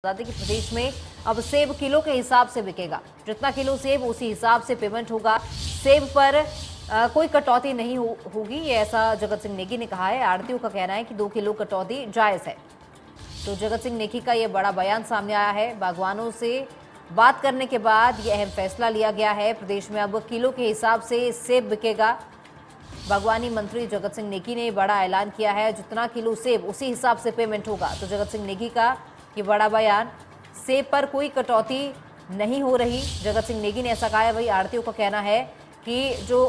बता दें कि प्रदेश में अब सेब किलो के हिसाब से बिकेगा। जितना किलो सेब उसी हिसाब से पेमेंट होगा। सेब पर कोई कटौती नहीं होगी, ये ऐसा जगत सिंह नेगी ने कहा है। आढ़तियों का कहना है कि 2 किलो कटौती जायज है। तो जगत सिंह नेगी का ये बड़ा बयान सामने आया है। बागवानों से बात करने के बाद यह अहम फैसला लिया गया है। प्रदेश में अब किलो के हिसाब से सेब बिकेगा। बागवानी मंत्री जगत सिंह नेगी ने बड़ा ऐलान किया है। जितना किलो सेब उसी हिसाब से पेमेंट होगा। तो जगत सिंह नेगी का ये बड़ा बयान, सेब पर कोई कटौती नहीं हो रही। जगत सिंह नेगी ने ऐसा कहा है। वही आढ़तियों का कहना है कि जो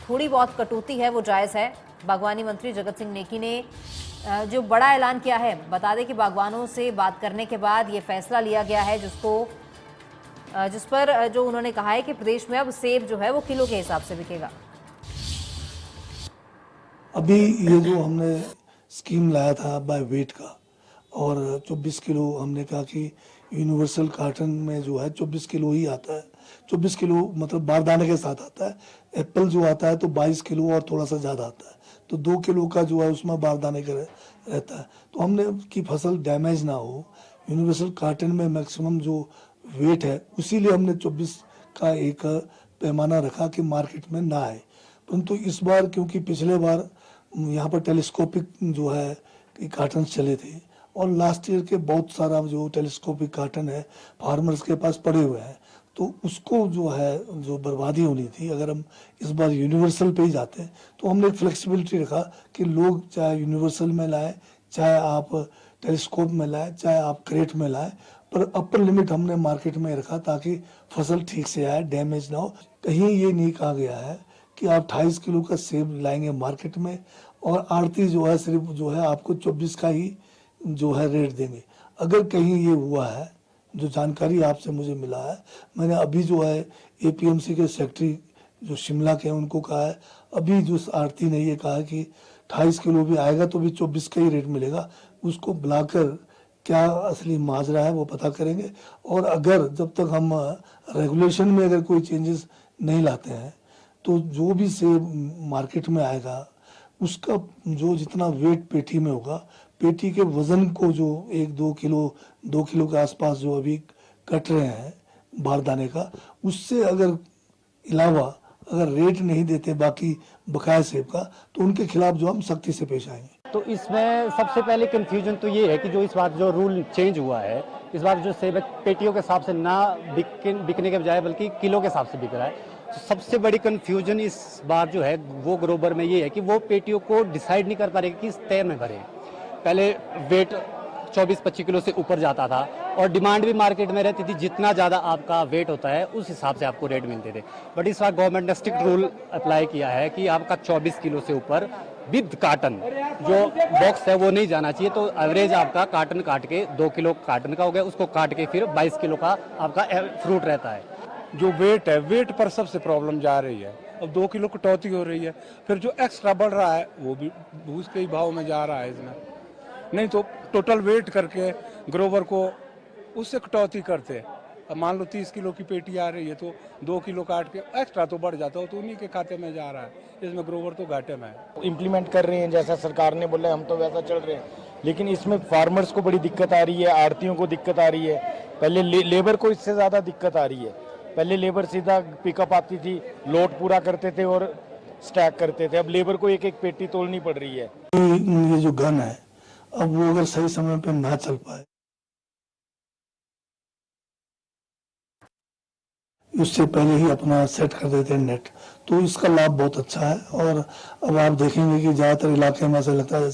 थोड़ी बहुत कटौती है वो जायज़ है। बागवानी मंत्री जगत सिंह नेगी ने जो बड़ा ऐलान किया है, बता दें कि बागवानों से बात करने के बाद ये फैसला लिया गया है, जिस पर जो उन्होंने कहा है कि प्रदेश में अब सेब जो है वो किलो के हिसाब से बिकेगा। अभी ये जो हमने स्कीम लाया था बाय वेट का, और 24 किलो हमने कहा कि यूनिवर्सल कार्टन में जो है 24 किलो ही आता है। 24 किलो मतलब बारदाने के साथ आता है। एप्पल जो आता है तो 22 किलो और थोड़ा सा ज़्यादा आता है, तो 2 किलो का जो है उसमें बारदाने का रहता है। तो हमने कि फसल डैमेज ना हो, यूनिवर्सल कार्टन में मैक्सिमम जो वेट है उसीलिए हमने 24 का एक पैमाना रखा कि मार्केट में ना आए। परंतु इस बार क्योंकि पिछले बार यहाँ पर टेलीस्कोपिक जो है कि कार्टन चले थे, और लास्ट ईयर के बहुत सारा जो टेलीस्कोपिक कार्टन है फार्मर्स के पास पड़े हुए हैं, तो उसको जो है जो बर्बादी होनी थी, अगर हम इस बार यूनिवर्सल पे ही जाते हैं तो हमने एक फ्लेक्सिबिलिटी रखा कि लोग चाहे यूनिवर्सल में लाए, चाहे आप टेलीस्कोप में लाए, चाहे आप क्रेट में लाए, पर अपर लिमिट हमने मार्केट में रखा ताकि फसल ठीक से आए, डैमेज ना हो। कहीं ये नहीं कहा गया है कि आप 28 किलो का सेब लाएंगे मार्केट में और आड़ती जो है सिर्फ जो है आपको 24 का ही जो है रेट देंगे। अगर कहीं ये हुआ है, जो जानकारी आपसे मुझे मिला है, मैंने अभी जो है एपीएमसी के सेक्रेटरी जो शिमला के हैं उनको कहा है, अभी जो आड़ती ने ये कहा है कि 28 किलो भी आएगा तो भी 24 का ही रेट मिलेगा। उसको बुलाकर क्या असली माजरा है वो पता करेंगे, और अगर जब तक हम रेगुलेशन में अगर कोई चेंजेस नहीं लाते हैं तो जो भी सेब मार्केट में आएगा उसका जो जितना वेट पेटी में होगा, पेटी के वजन को जो 2 किलो के आसपास जो अभी कट रहे हैं बारदाने का, उससे अगर अलावा अगर रेट नहीं देते बाकी बकाया सेब का, तो उनके खिलाफ जो हम सख्ती से पेश आएंगे। तो इसमें सबसे पहले कंफ्यूजन तो ये है कि जो इस बार जो रूल चेंज हुआ है, इस बार जो सेब पेटियों के हिसाब से ना बिकने के बजाय बल्कि किलो के हिसाब से बिक रहा है। तो सबसे बड़ी कंफ्यूजन इस बार जो है वो ग्रोवर में ये है कि वो पेटियों को डिसाइड नहीं कर पा रहे कि किस तय में भरे। पहले वेट 24-25 किलो से ऊपर जाता था और डिमांड भी मार्केट में रहती थी, जितना ज़्यादा आपका वेट होता है उस हिसाब से आपको रेट मिलते थे। बट इस बार गवर्नमेंट ने स्ट्रिक्ट रूल अप्लाई किया है कि आपका 24 किलो से ऊपर विद कार्टन जो बॉक्स है वो नहीं जाना चाहिए। तो एवरेज आपका कार्टन काट के 2 किलो कार्टन का हो गया, उसको काट के फिर 22 किलो का आपका फ्रूट रहता है। जो वेट है, वेट पर सबसे प्रॉब्लम जा रही है। अब 2 किलो कटौती हो रही है, फिर जो एक्स्ट्रा बढ़ रहा है वो भी भूस के ही भाव में जा रहा है इसमें। नहीं तो टोटल वेट करके ग्रोवर को उससे कटौती करते। अब मान लो 30 किलो की पेटी आ रही है तो 2 किलो काट के एक्स्ट्रा तो बढ़ जाता हो, तो उन्हीं के खाते में जा रहा है। इसमें ग्रोवर तो घाटे में है। इम्प्लीमेंट कर रहे हैं जैसा सरकार ने बोला, हम तो वैसा चल रहे हैं, लेकिन इसमें फार्मर्स को बड़ी दिक्कत आ रही है, आड़तियों को दिक्कत आ रही है। पहले लेबर को इससे ज़्यादा दिक्कत आ रही है। पहले लेबर सीधा पिकअप आती थी, लोड पूरा करते थे और स्टैक करते थे। अब लेबर को एक एक पेटी तोड़नी पड़ रही है। ये जो गन है, अब वो अगर सही समय पे ना चल पाए, उससे पहले ही अपना सेट कर देते हैं नेट, तो इसका लाभ बहुत अच्छा है। और अब आप देखेंगे कि ज़्यादातर इलाके में ऐसा लगता है